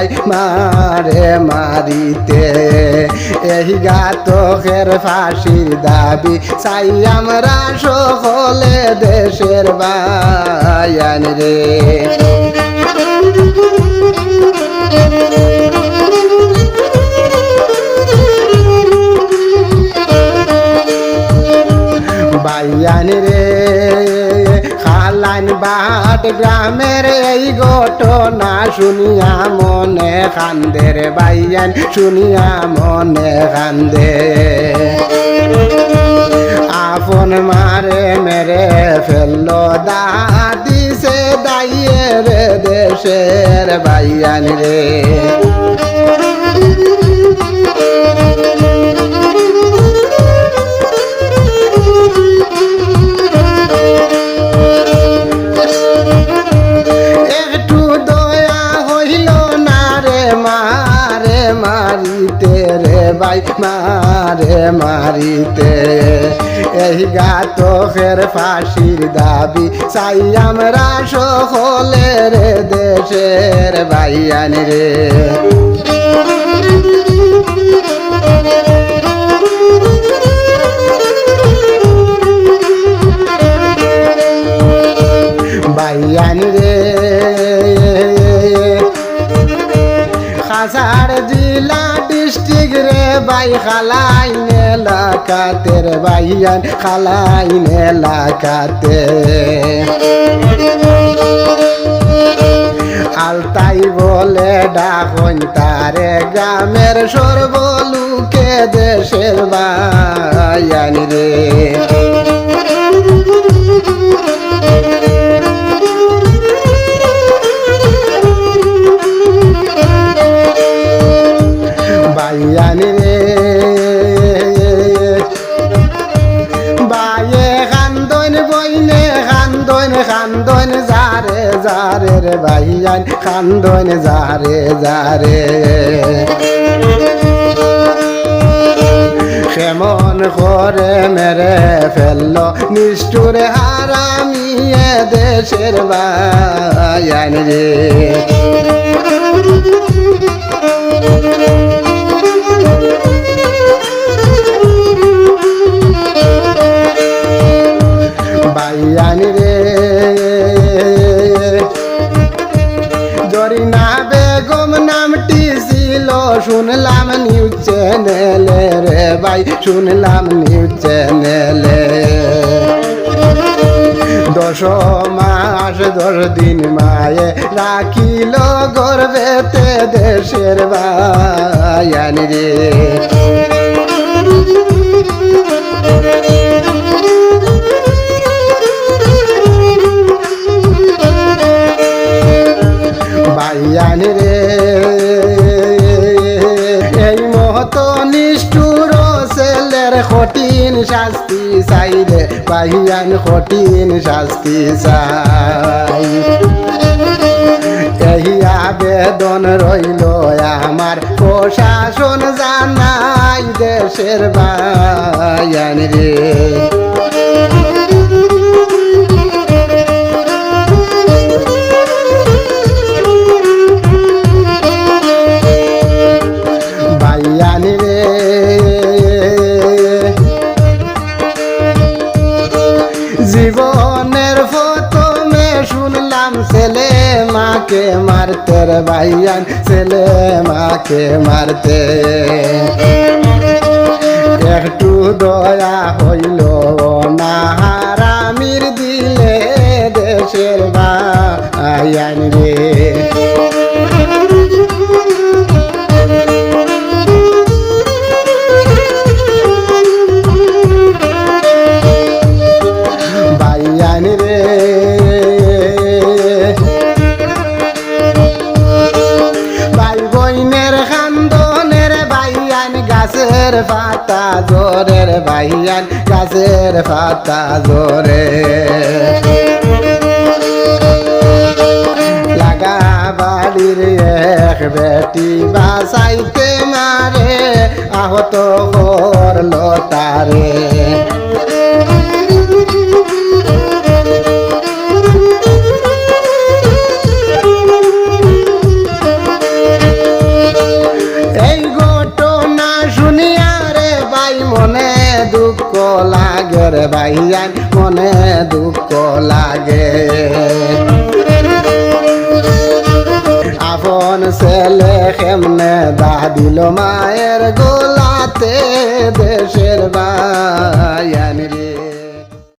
ভাই মারে মারিতে এই ঘাতকের ফাঁসির দাবি চাই আমরা সকলে দেশের বায়ান রে বায়ান রে খালাইন বাট গ্রামের এই ঘটনা শুনিয়া মনে কান্দে রে বাইয়ান শুনিয়া মনে কান্দে আপন মারে মেরে ফেললো দিছে দাইয়ে রে দেশের বাইয়ান রে মারিতে রে ভাই মারে মারিতে এই ঘাতকের ফাঁসির দাবি চাই আমরা সকলে রে দেশের ভাইয়ান রে ভাইয়ান রে কাছাড় জেলা ডিস্ট্রিক্ট রে ভাই খালাইন এলাকাতে রে ভাইয়ান খালাইন এলাকাতে আলতাই বলে ডাকন তারে গ্রামের সর্বলোকে দেশের ভাইয়ান রে ভাইয়ান রে বায়ে খান্দন বইনে খান্দন খান্দন যারে যারে রে ভাইয়ান খান্দন যারে যারে কেমন করে মেরে ফেললো নিষ্ঠুরে হারামিয়ে দেশের ভাইয়ান রে ভাইয়ান রে জরিনা বেগম নামটি ছিল শুনলাম নিউজ চ্যানেলে রে ভাই শুনলাম নিউজ চ্যানেলে 10 মাস 10 দিন মায়ে রাখিল গর্ভেতে দেশের ভাইয়ান রে ভাইয়ান রে এই মতো নিষ্ঠুর ছেলের কঠিন শাস্তি চাই রে ভাইয়ান কঠিন শাস্তি চাই এই আবেদন রইল আমার প্রশাসন জানাই দেশের ভাইয়ান রে ভাইয়ান রে জীবনের প্রথমে শুনলাম ছেলে মাকে মারতে রে ভাইয়ান ছেলে মাকে মারতে একটু দয়া হইল না হারামির দিলে দেশের ভাইয়ান রে ভাইয়ান রে ভাই বইনের খান্দনের ভাইয়ান গাছের পাতা জোরের ভাইয়ান গাছের পাতা জোরে লাগা বাড়ির এক বেটি বাসাইতে মারে আহত করলো তারে রে ভাইয়ান মনে দুঃখ লাগে আপন ছেলে কেমনে দা দিল মায়ের গোলাতে দেশের ভাইয়ান রে